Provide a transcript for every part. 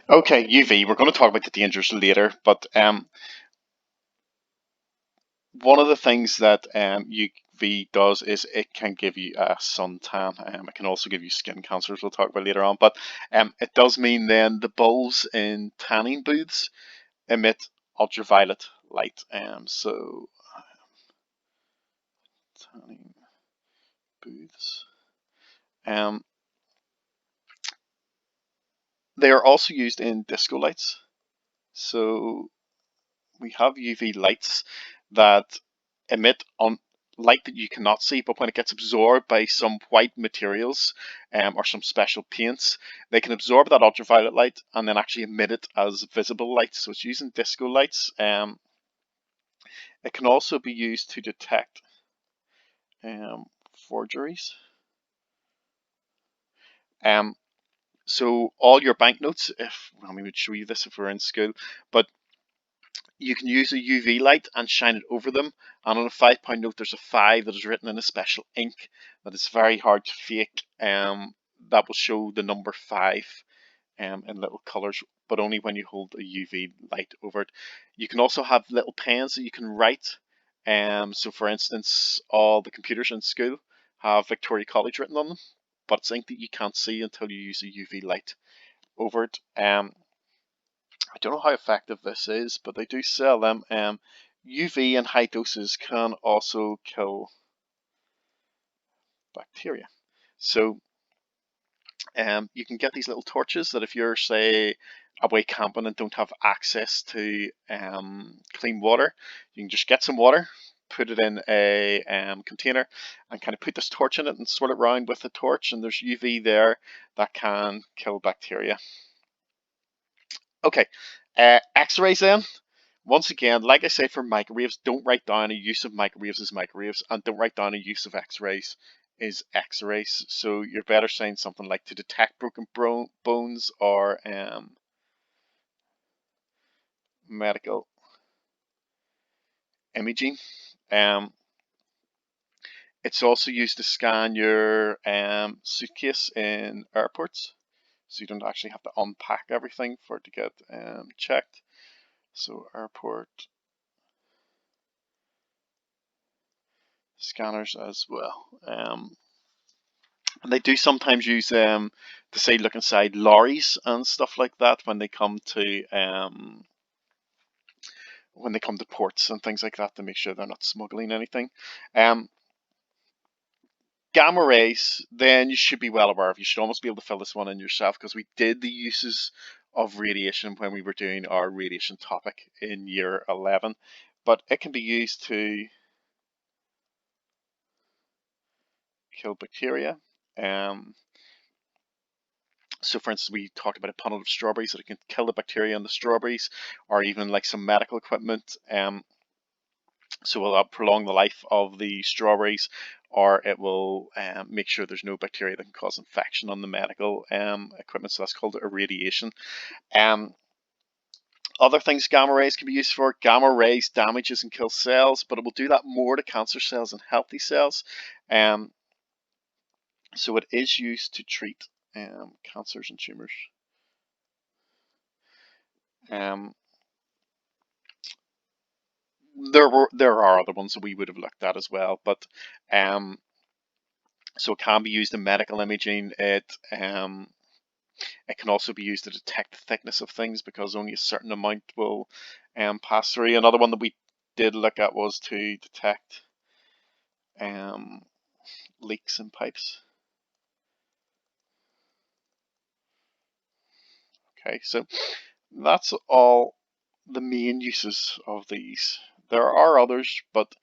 Okay, UV. We're going to talk about the dangers later, but one of the things that UV does is it can give you a suntan. It can also give you skin cancers. We'll talk about later on, but it does mean then the bulbs in tanning booths emit ultraviolet light. So tanning booths. Um, they are also used in disco lights. So we have UV lights that emit on light that you cannot see, but when it gets absorbed by some white materials or some special paints, they can absorb that ultraviolet light and then actually emit it as visible light. So it's using disco lights. It can also be used to detect forgeries. Um, so all your banknotes, if well, we would show you this if we were in school, but you can use a UV light and shine it over them. And on a £5 note, there's a 5 that is written in a special ink that is very hard to fake. That will show the number 5 in little colours, but only when you hold a UV light over it. You can also have little pens that you can write. So, for instance, all the computers in school have Victoria College written on them, but it's ink that you can't see until you use a UV light over it. I don't know how effective this is, but they do sell them. UV in high doses can also kill bacteria. So you can get these little torches that if you're, say, away camping and don't have access to clean water, you can just get some water, put it in a container, and kind of put this torch in it and swirl it around with the torch, and there's UV there that can kill bacteria. Okay, X-rays then. Once again, like I say for microwaves, don't write down a use of microwaves as microwaves, and don't write down a use of X-rays is X-rays. So you're better saying something like to detect broken bones or medical imaging. Um, it's also used to scan your suitcase in airports, so you don't actually have to unpack everything for it to get checked. So airport scanners as well. And they do sometimes use to say look inside lorries and stuff like that when they come to ports and things like that to make sure they're not smuggling anything. Um, Gamma rays, then you should be well aware of. You should almost be able to fill this one in yourself because we did the uses of radiation when we were doing our radiation topic in year 11. But it can be used to kill bacteria. Um, So, for instance, we talked about a punnet of strawberries that it can kill the bacteria in the strawberries, or even like some medical equipment. So, will that prolong the life of the strawberries, or it will make sure there's no bacteria that can cause infection on the medical equipment. So, that's called irradiation. Um, Other things gamma rays can be used for. Gamma rays damages and kills cells, but it will do that more to cancer cells and healthy cells. Um, so, it is used to treat cancers and tumors. Um, there are other ones that we would have looked at as well, but um, so it can be used in medical imaging. It can also be used to detect the thickness of things because only a certain amount will pass through. Another one that we did look at was to detect um, leaks in pipes. Okay, so that's all the main uses of these. There are others, but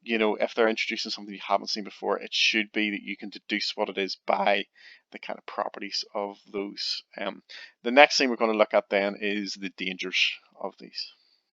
if they're introducing something you haven't seen before, it should be that you can deduce what it is by the kind of properties of those. The next thing we're going to look at then is the dangers of these.